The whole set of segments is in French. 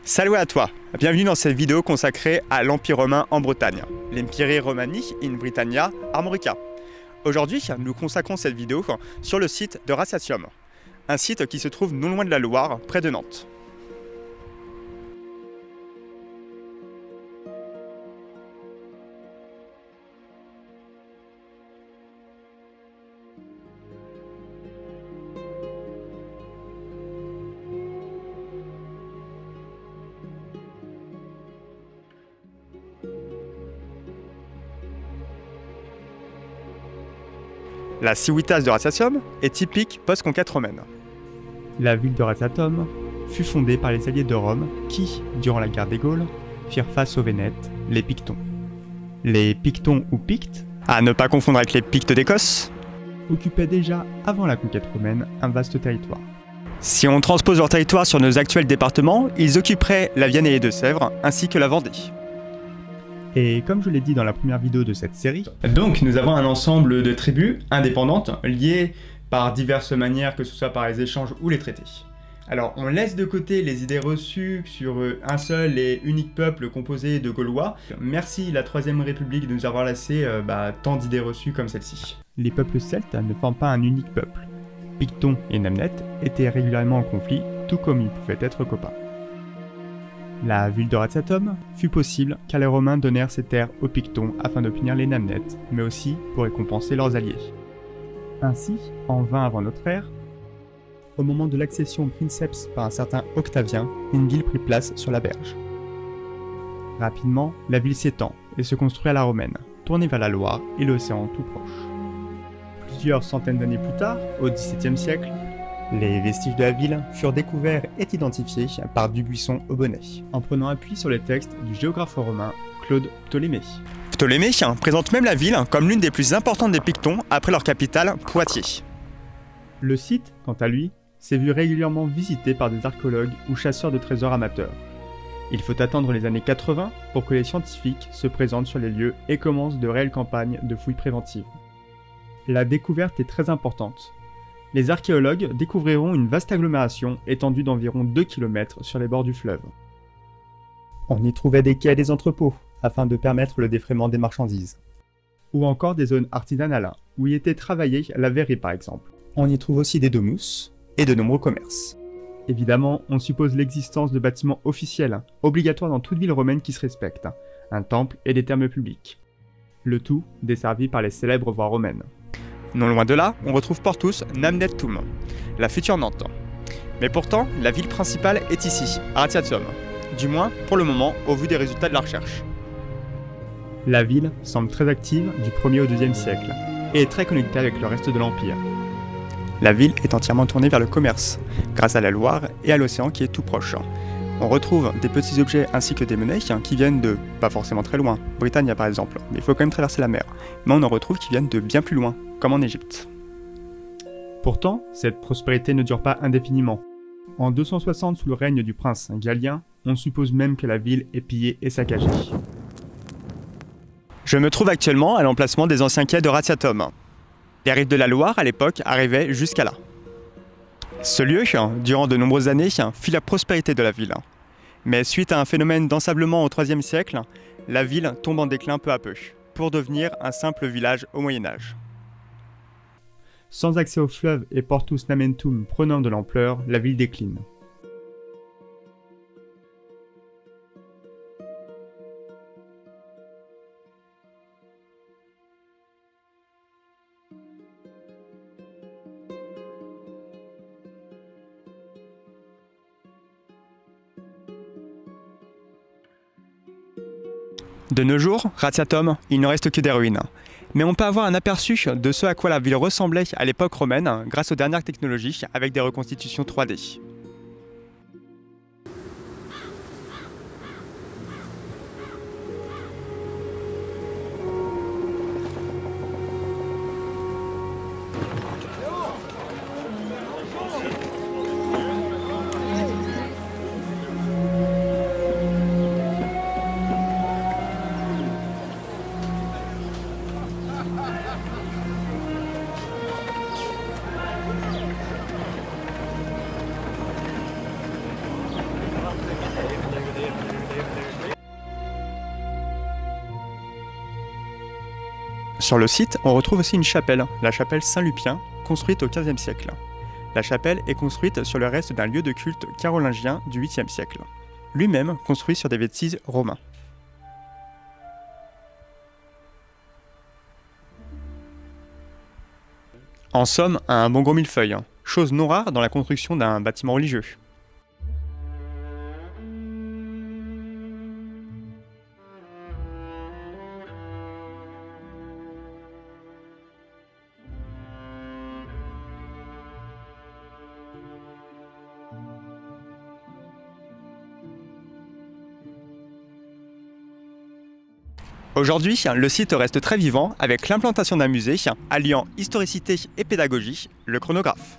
Salut à toi, bienvenue dans cette vidéo consacrée à l'Empire romain en Bretagne, l'Empiri Romani in Britannia Armorica. Aujourd'hui, nous consacrons cette vidéo sur le site de Ratiatium, un site qui se trouve non loin de la Loire, près de Nantes. La civitas de Ratiatium est typique post-conquête romaine. La ville de Ratiatium fut fondée par les alliés de Rome qui, durant la guerre des Gaules, firent face aux Vénètes, les Pictons. Les Pictons ou Pictes, À ne pas confondre avec les Pictes d'Écosse. occupaient déjà, avant la conquête romaine, un vaste territoire. Si on transpose leur territoire sur nos actuels départements, ils occuperaient la Vienne et les Deux-Sèvres, ainsi que la Vendée. Et comme je l'ai dit dans la première vidéo de cette série, Donc nous avons un ensemble de tribus indépendantes, liées par diverses manières, que ce soit par les échanges ou les traités. Alors on laisse de côté les idées reçues sur un seul et unique peuple composé de Gaulois. Merci la Troisième République de nous avoir laissé tant d'idées reçues comme celle-ci. les peuples celtes ne forment pas un unique peuple. Pictons et Namnettes étaient régulièrement en conflit, tout comme ils pouvaient être copains. La ville de Ratiatium fut possible car les Romains donnèrent ces terres aux Pictons afin de punir les Namnettes, mais aussi pour récompenser leurs alliés. Ainsi, en 20 avant notre ère, au moment de l'accession princeps par un certain Octavien, une ville prit place sur la berge. Rapidement, la ville s'étend et se construit à la romaine, tournée vers la Loire et l'océan tout proche. Plusieurs centaines d'années plus tard, au XVIIe siècle, les vestiges de la ville furent découverts et identifiés par Dubuisson au Bonnet, en prenant appui sur les textes du géographe romain Claude Ptolémée. Ptolémée présente même la ville comme l'une des plus importantes des Pictons après leur capitale, Poitiers. Le site, quant à lui, s'est vu régulièrement visité par des archéologues ou chasseurs de trésors amateurs. Il faut attendre les années 80 pour que les scientifiques se présentent sur les lieux et commencent de réelles campagnes de fouilles préventives. La découverte est très importante. Les archéologues découvriront une vaste agglomération étendue d'environ 2 km sur les bords du fleuve. On y trouvait des quais et des entrepôts, afin de permettre le défraiement des marchandises. Ou encore des zones artisanales, où y était travaillée la verrerie par exemple. On y trouve aussi des domus et de nombreux commerces. Évidemment, on suppose l'existence de bâtiments officiels, obligatoires dans toute ville romaine qui se respecte, un temple et des thermes publics. Le tout desservi par les célèbres voies romaines. Non loin de là, on retrouve Portus Namnettum, la future Nantes. Mais pourtant, la ville principale est ici, à Ratiatium. Du moins, pour le moment, au vu des résultats de la recherche. La ville semble très active du 1er au 2e siècle, et est très connectée avec le reste de l'Empire. La ville est entièrement tournée vers le commerce, grâce à la Loire et à l'océan qui est tout proche. On retrouve des petits objets ainsi que des monnaies qui viennent de, pas forcément très loin, Britannia par exemple, mais il faut quand même traverser la mer. Mais on en retrouve qui viennent de bien plus loin, comme en Égypte. Pourtant, cette prospérité ne dure pas indéfiniment. En 260 sous le règne du prince Galien, on suppose même que la ville est pillée et saccagée. Je me trouve actuellement à l'emplacement des anciens quais de Ratiatium. Les rives de la Loire, à l'époque, arrivaient jusqu'à là. Ce lieu, durant de nombreuses années, fit la prospérité de la ville. Mais suite à un phénomène d'ensablement au IIIe siècle, la ville tombe en déclin peu à peu, pour devenir un simple village au Moyen-Âge. Sans accès au fleuve et Portus Namentum prenant de l'ampleur, la ville décline. De nos jours, Ratiatium, il ne reste que des ruines. Mais on peut avoir un aperçu de ce à quoi la ville ressemblait à l'époque romaine grâce aux dernières technologies avec des reconstitutions 3D. Sur le site, on retrouve aussi une chapelle, la chapelle Saint-Lupien, construite au XVe siècle. La chapelle est construite sur le reste d'un lieu de culte carolingien du 8e siècle, lui-même construit sur des vestiges romains. En somme, un bon gros millefeuille, chose non rare dans la construction d'un bâtiment religieux. Aujourd'hui, le site reste très vivant avec l'implantation d'un musée alliant historicité et pédagogie, le chronographe.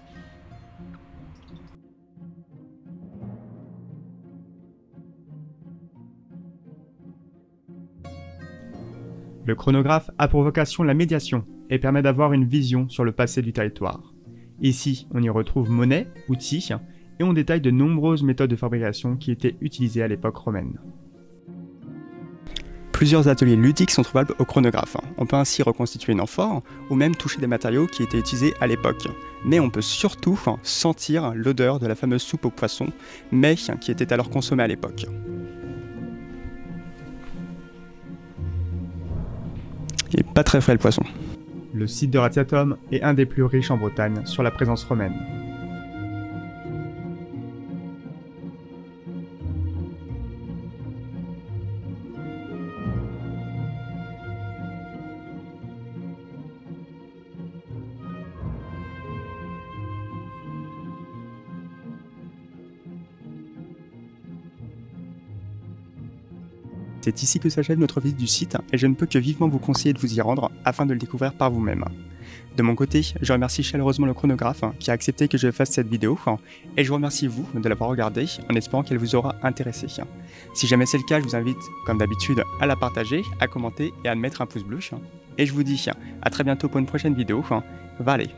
Le chronographe a pour vocation la médiation et permet d'avoir une vision sur le passé du territoire. Ici, on y retrouve monnaie, outils, et on détaille de nombreuses méthodes de fabrication qui étaient utilisées à l'époque romaine. Plusieurs ateliers ludiques sont trouvables au chronographe. On peut ainsi reconstituer une amphore ou même toucher des matériaux qui étaient utilisés à l'époque. Mais on peut surtout sentir l'odeur de la fameuse soupe aux poissons, mais qui était alors consommée à l'époque. Il n'est pas très frais le poisson. Le site de Ratiatum est un des plus riches en Bretagne sur la présence romaine. C'est ici que s'achève notre visite du site et je ne peux que vivement vous conseiller de vous y rendre afin de le découvrir par vous-même. De mon côté, je remercie chaleureusement le chronographe qui a accepté que je fasse cette vidéo et je vous remercie vous de l'avoir regardée en espérant qu'elle vous aura intéressé. Si jamais c'est le cas, je vous invite comme d'habitude à la partager, à commenter et à mettre un pouce bleu. Et je vous dis à très bientôt pour une prochaine vidéo. Allez.